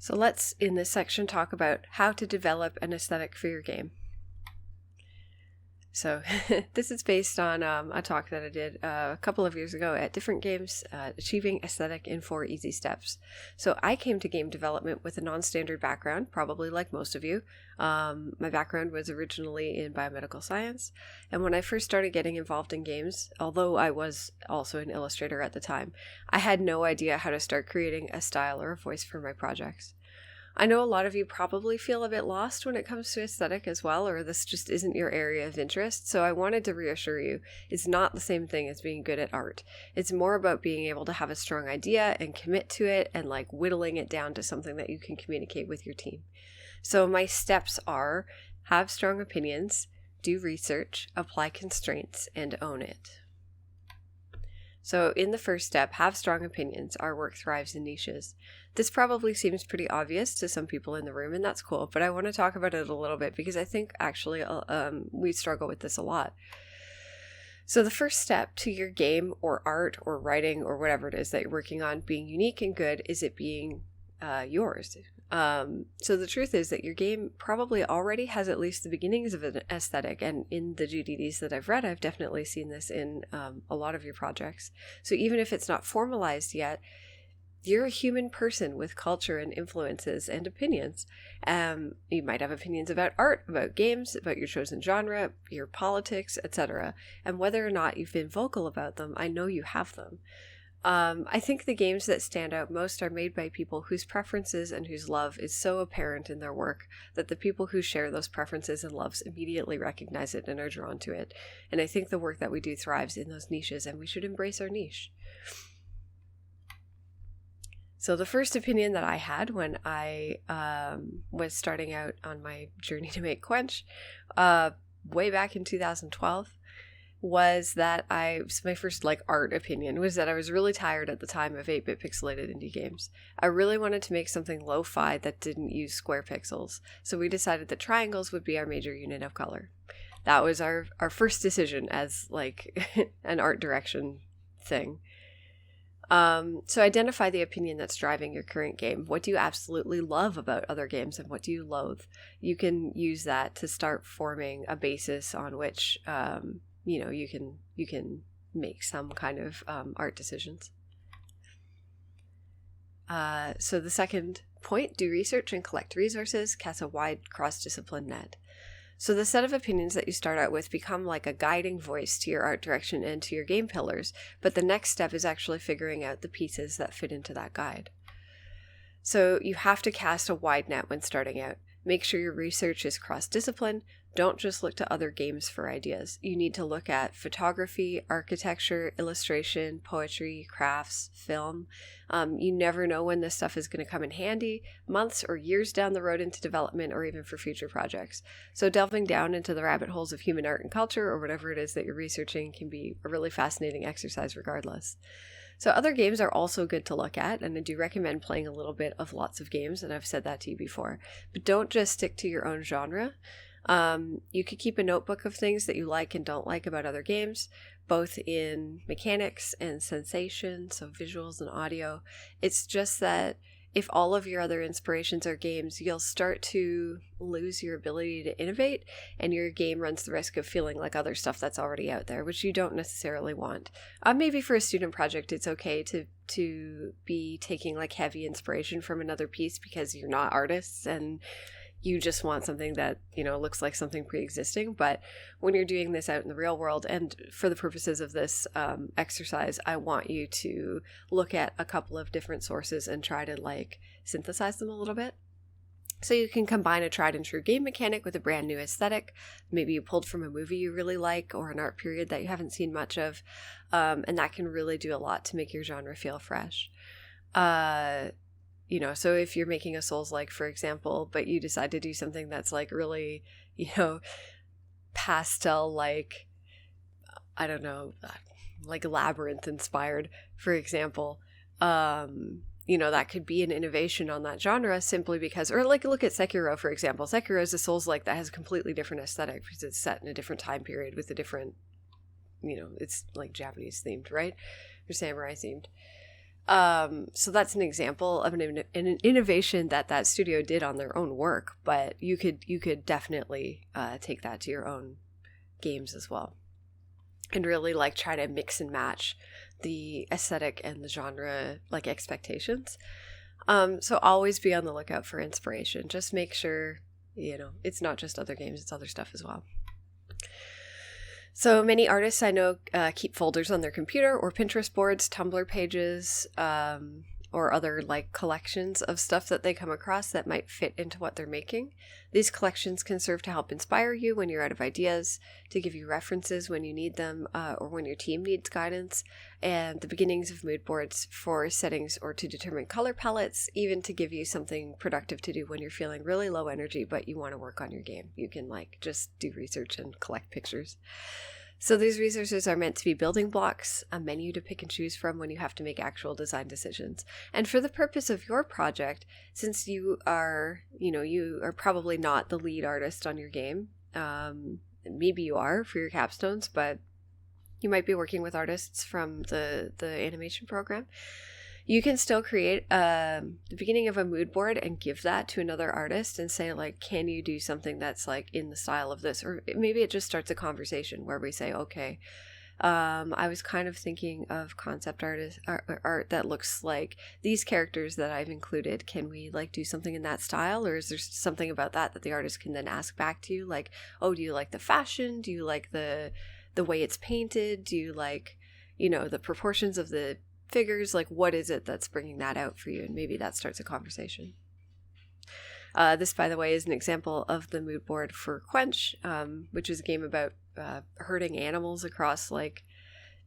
So let's, in this section, talk about how to develop an aesthetic for your game. So this is based on a talk that I did a couple of years ago at Different Games, Achieving Aesthetic in 4 Easy Steps. So I came to game development with a non-standard background, probably like most of you. My background was originally in biomedical science, and when I first started getting involved in games, although I was also an illustrator at the time, I had no idea how to start creating a style or a voice for my projects. I know a lot of you probably feel a bit lost when it comes to aesthetic as well, or this just isn't your area of interest, so I wanted to reassure you, it's not the same thing as being good at art. It's more about being able to have a strong idea and commit to it and like whittling it down to something that you can communicate with your team. So my steps are: have strong opinions, do research, apply constraints, and own it. So in the first step, have strong opinions. Our work thrives in niches. This probably seems pretty obvious to some people in the room, and that's cool, but I want to talk about it a little bit because I think actually we struggle with this a lot. So the first step to your game or art or writing or whatever it is that you're working on being unique and good is it being yours. So the truth is that your game probably already has at least the beginnings of an aesthetic, and in the GDDs that I've read, I've definitely seen this in a lot of your projects. So even if it's not formalized yet, you're a human person with culture and influences and opinions. You might have opinions about art, about games, about your chosen genre, your politics, etc. And whether or not you've been vocal about them, I know you have them. I think the games that stand out most are made by people whose preferences and whose love is so apparent in their work that the people who share those preferences and loves immediately recognize it and are drawn to it. And I think the work that we do thrives in those niches, and we should embrace our niche. So the first opinion that I had when I was starting out on my journey to make Quench, way back in 2012, was that my first art opinion was that I was really tired at the time of 8-bit pixelated indie games. I really wanted to make something lo-fi that didn't use square pixels, so we decided that triangles would be our major unit of color. That was our first decision as an art direction thing. So identify the opinion that's driving your current game. What do you absolutely love about other games, and what do you loathe? You can use that to start forming a basis on which you can make some kind of art decisions. So the second point, do research and collect resources, cast a wide cross-discipline net. So the set of opinions that you start out with become like a guiding voice to your art direction and to your game pillars, but the next step is actually figuring out the pieces that fit into that guide. So you have to cast a wide net when starting out. Make sure your research is cross-discipline. Don't just look to other games for ideas. You need to look at photography, architecture, illustration, poetry, crafts, film. You never know when this stuff is going to come in handy, months or years down the road into development or even for future projects. So delving down into the rabbit holes of human art and culture or whatever it is that you're researching can be a really fascinating exercise regardless. So other games are also good to look at, and I do recommend playing a little bit of lots of games, and I've said that to you before. But don't just stick to your own genre. You could keep a notebook of things that you like and don't like about other games, both in mechanics and sensation, so visuals and audio. It's just that if all of your other inspirations are games, you'll start to lose your ability to innovate, and your game runs the risk of feeling like other stuff that's already out there, which you don't necessarily want. Maybe for a student project, it's okay to be taking heavy inspiration from another piece because you're not artists and you just want something that, looks like something pre-existing. But when you're doing this out in the real world, and for the purposes of this exercise, I want you to look at a couple of different sources and try to synthesize them a little bit. So you can combine a tried and true game mechanic with a brand new aesthetic. Maybe you pulled from a movie you really like or an art period that you haven't seen much of. And that can really do a lot to make your genre feel fresh. So if you're making a Souls-like, for example, but you decide to do something that's really, pastel, I don't know, Labyrinth inspired, for example, that could be an innovation on that genre simply because, or look at Sekiro, for example. Sekiro is a Souls-like that has a completely different aesthetic because it's set in a different time period with a different, it's Japanese themed, right? Or samurai themed. So that's an example of an innovation that studio did on their own work, but you could definitely take that to your own games as well, and really like try to mix and match the aesthetic and the genre like expectations. So always be on the lookout for inspiration. Just make sure, it's not just other games, it's other stuff as well. So many artists I know keep folders on their computer or Pinterest boards, Tumblr pages, or other like collections of stuff that they come across that might fit into what they're making. These collections can serve to help inspire you when you're out of ideas, to give you references when you need them, or when your team needs guidance, and the beginnings of mood boards for settings or to determine color palettes, even to give you something productive to do when you're feeling really low energy but you want to work on your game. You can like just do research and collect pictures. So these resources are meant to be building blocks, a menu to pick and choose from when you have to make actual design decisions. And for the purpose of your project, since you are probably not the lead artist on your game, maybe you are for your capstones, but you might be working with artists from the animation program. You can still create the beginning of a mood board and give that to another artist and say, like, can you do something that's like in the style of this? Or maybe it just starts a conversation where we say, okay, I was kind of thinking of concept art that looks like these characters that I've included. Can we like do something in that style? Or is there something about that the artist can then ask back to you? Like, oh, do you like the fashion? Do you like the way it's painted? Do you like, the proportions of the figures? Like, what is it that's bringing that out for you? And maybe that starts a conversation. This, by the way, is an example of the mood board for Quench, which is a game about herding animals across like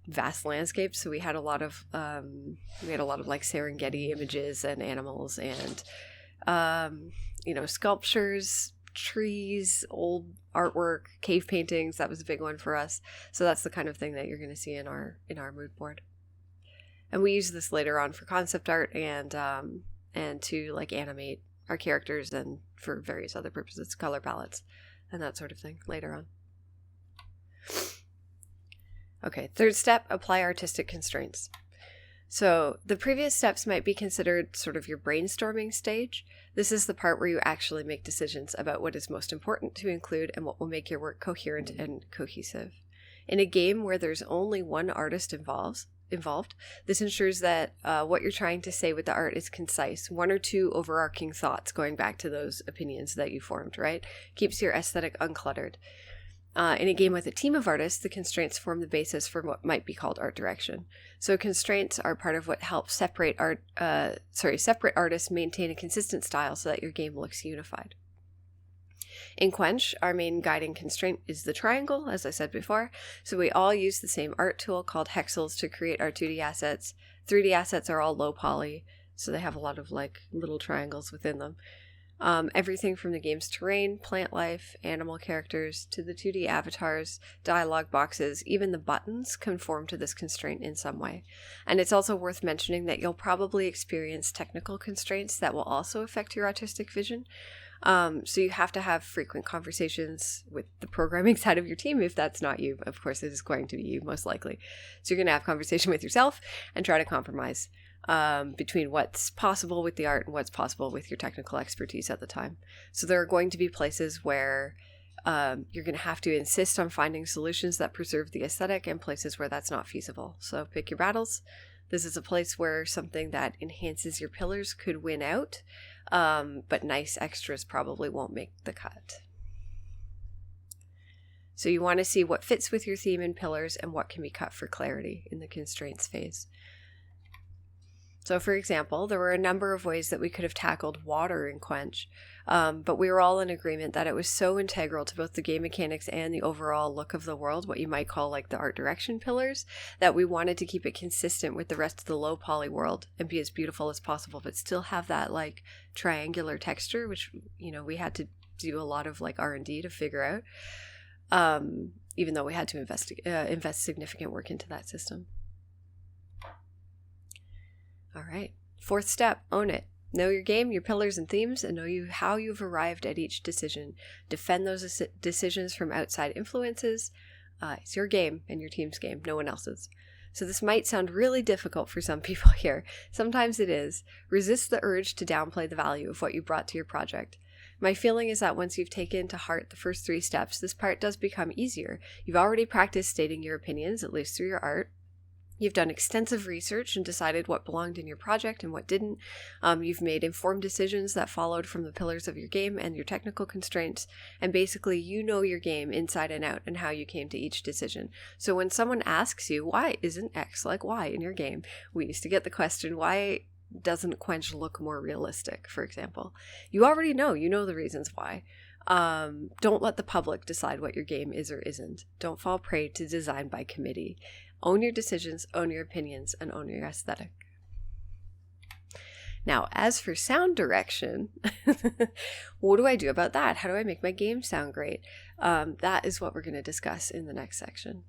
vast landscapes. So we had a lot of like Serengeti images and animals and sculptures, trees, old artwork, cave paintings. That was a big one for us. So that's the kind of thing that you're going to see in our mood board. And we use this later on for concept art and to like animate our characters and for various other purposes, color palettes and that sort of thing later on. Okay, third step, apply artistic constraints. So the previous steps might be considered sort of your brainstorming stage. This is the part where you actually make decisions about what is most important to include and what will make your work coherent and cohesive. In a game where there's only one artist involved, this ensures that what you're trying to say with the art is concise, one or two overarching thoughts going back to those opinions that you formed, right? Keeps your aesthetic uncluttered. In a game with a team of artists, the constraints form the basis for what might be called art direction. So constraints are part of what helps separate artists maintain a consistent style so that your game looks unified. In Quench, our main guiding constraint is the triangle, as I said before. So we all use the same art tool called Hexels to create our 2D assets. 3D assets are all low poly, so they have a lot of like little triangles within them. Everything from the game's terrain, plant life, animal characters, to the 2D avatars, dialogue boxes, even the buttons conform to this constraint in some way. And it's also worth mentioning that you'll probably experience technical constraints that will also affect your artistic vision. So you have to have frequent conversations with the programming side of your team. If that's not you, of course it is going to be you most likely. So you're going to have conversation with yourself and try to compromise between what's possible with the art and what's possible with your technical expertise at the time. So there are going to be places where you're going to have to insist on finding solutions that preserve the aesthetic and places where that's not feasible. So pick your battles. This is a place where something that enhances your pillars could win out, but nice extras probably won't make the cut. So you want to see what fits with your theme and pillars and what can be cut for clarity in the constraints phase. So for example, there were a number of ways that we could have tackled water in Quench, but we were all in agreement that it was so integral to both the game mechanics and the overall look of the world, what you might call like the art direction pillars, that we wanted to keep it consistent with the rest of the low poly world and be as beautiful as possible, but still have that like triangular texture, which, we had to do a lot of like R&D to figure out, even though we had to invest significant work into that system. All right. Fourth step, own it. Know your game, your pillars and themes, and know how you've arrived at each decision. Defend those decisions from outside influences. It's your game and your team's game, no one else's. So this might sound really difficult for some people here. Sometimes it is. Resist the urge to downplay the value of what you brought to your project. My feeling is that once you've taken to heart the first 3 steps, this part does become easier. You've already practiced stating your opinions, at least through your art. You've done extensive research and decided what belonged in your project and what didn't. You've made informed decisions that followed from the pillars of your game and your technical constraints. And basically, you know your game inside and out and how you came to each decision. So when someone asks you, why isn't X like Y in your game? We used to get the question, why doesn't Quench look more realistic, for example? You already know. You know the reasons why. Don't let the public decide what your game is or isn't. Don't fall prey to design by committee. Own your decisions, own your opinions, and own your aesthetic. Now, as for sound direction, what do I do about that? How do I make my game sound great? That is what we're going to discuss in the next section.